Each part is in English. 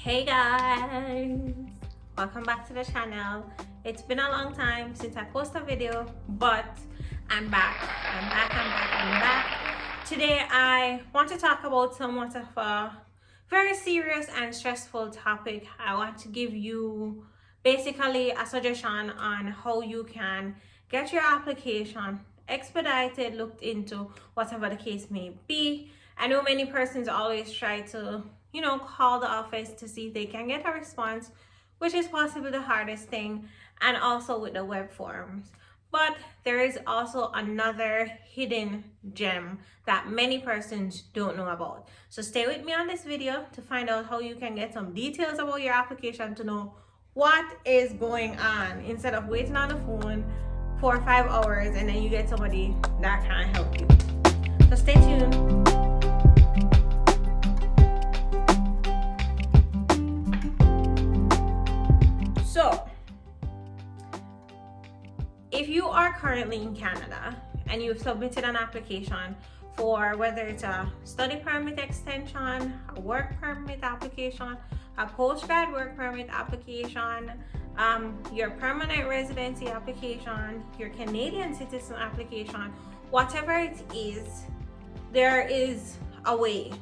Hey guys, welcome back to the channel. It's been a long time since I posted a video, but I'm back. I'm back. Today I want to talk about somewhat of a very serious and stressful topic. I want to give you basically a suggestion on how you can get your application expedited, looked into, whatever the case may be. I know many persons always try to call the office to see if they can get a response, which is possibly the hardest thing, and also with the web forms. But there is also another hidden gem that many persons don't know about. So stay with me on this video to find out how you can get some details about your application to know what is going on instead of waiting on the phone 4 or 5 hours and then you get somebody that can't help you. So stay tuned. So, if you are currently in Canada and you've submitted an application for whether it's a study permit extension, a work permit application, a postgrad work permit application, your permanent residency application, your Canadian citizen application, whatever it is, there is a way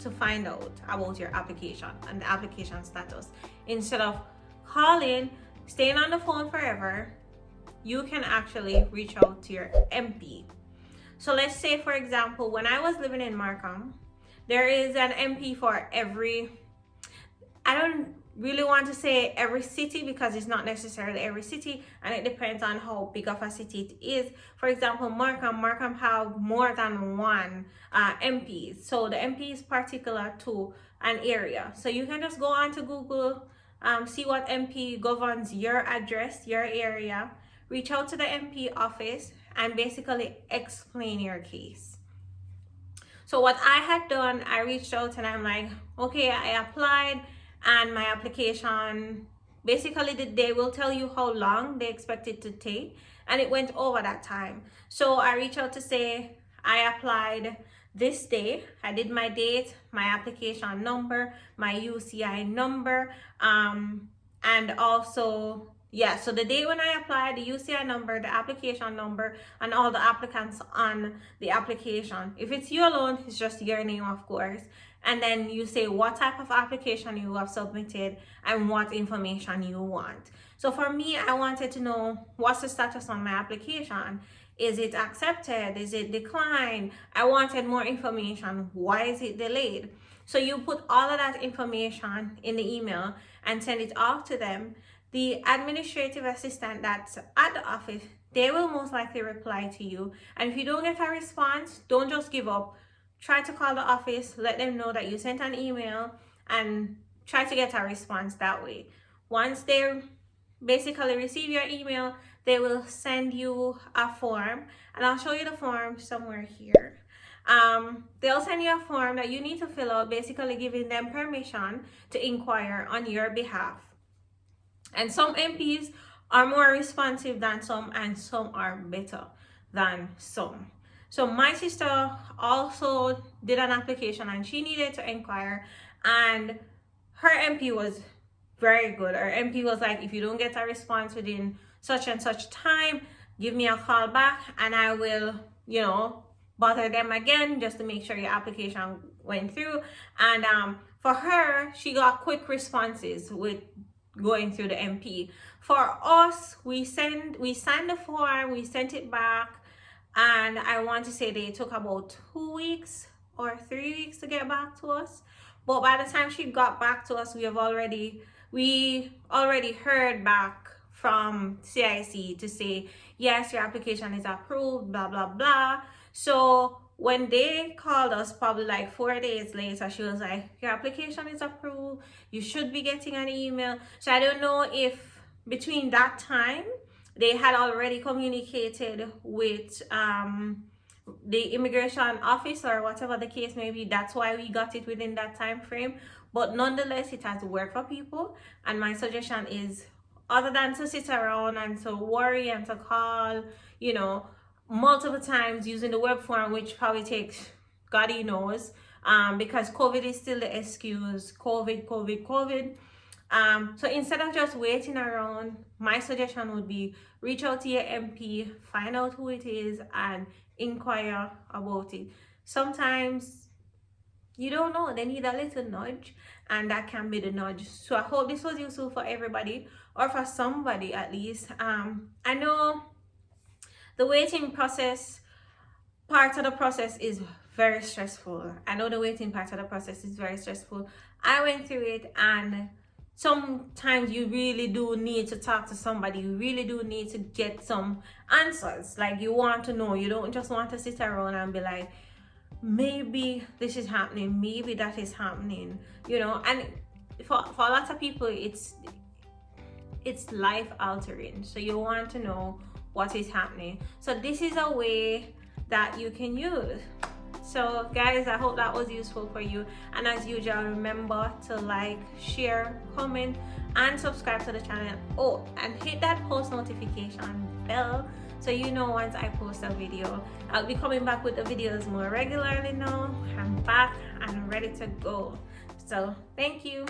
to find out about your application and the application status. Instead of calling, staying on the phone forever, you can actually reach out to your MP. So let's say, for example, when I was living in Markham, there is an MP for every, I don't really want to say every city because it's not necessarily every city, and it depends on how big of a city it is. For example, Markham have more than one MPs. So the MP is particular to an area. So you can just go on to Google, see what MP governs your address, your area, reach out to the MP office and basically explain your case. So what I had done, I reached out and I'm like, okay, I applied, and my application, basically they will tell you how long they expect it to take, and it went over that time. So I reached out to say I applied this day, I did my date, my application number, my UCI number, and also so the day when I applied, the UCI number, the application number, and all the applicants on the application. If it's you alone, it's just your name, of course. And then you say what type of application you have submitted and what information you want. So for me, I wanted to know what's the status on my application. Is it accepted? Is it declined? I wanted more information. Why is it delayed? So you put all of that information in the email and send it off to them. The administrative assistant that's at the office, they will most likely reply to you. And if you don't get a response, don't just give up. Try to call the office, let them know that you sent an email, and try to get a response that way. Once they basically receive your email, they will send you a form, and I'll show you the form somewhere here. They'll send you a form that you need to fill out, basically giving them permission to inquire on your behalf. And some MPs are more responsive than some, and some are better than some. So my sister also did an application and she needed to inquire, and her MP was very good. Her MP was like, if you don't get a response within such and such time, give me a call back and I will, bother them again just to make sure your application went through. And for her, she got quick responses with going through the MP. For us, we signed the form, we sent it back, and I want to say they took about 2 weeks or 3 weeks to get back to us. But by the time she got back to us, we already heard back from CEC to say, yes, your application is approved, blah, blah, blah. So when they called us probably like 4 days later, she was like, your application is approved, you should be getting an email. So I don't know if between that time they had already communicated with the immigration office or whatever the case may be. That's why we got it within that time frame. But nonetheless, it has worked for people. And my suggestion is, other than to sit around and to worry and to call, multiple times using the web form, which probably takes God knows because COVID is still the excuse. COVID. So instead of just waiting around, my suggestion would be reach out to your MP, find out who it is, and inquire about it. Sometimes you don't know, they need a little nudge, and that can be the nudge. So I hope this was useful for everybody, or for somebody at least. I know the waiting process, part of the process is very stressful. I know the waiting part of the process is very stressful. I went through it, and sometimes you really do need to talk to somebody. You really do need to get some answers. Like, you want to know. You don't just want to sit around and be like, maybe this is happening, maybe that is happening, you know. And for a lot of people, it's life altering. So you want to know what is happening. So this is a way that you can use. So guys, I hope that was useful for you, and as usual, remember to like, share, comment, and subscribe to the channel. Oh, and hit that post notification bell so you know once I post a video. I'll be coming back with the videos more regularly now. I'm back and ready to go. So thank you.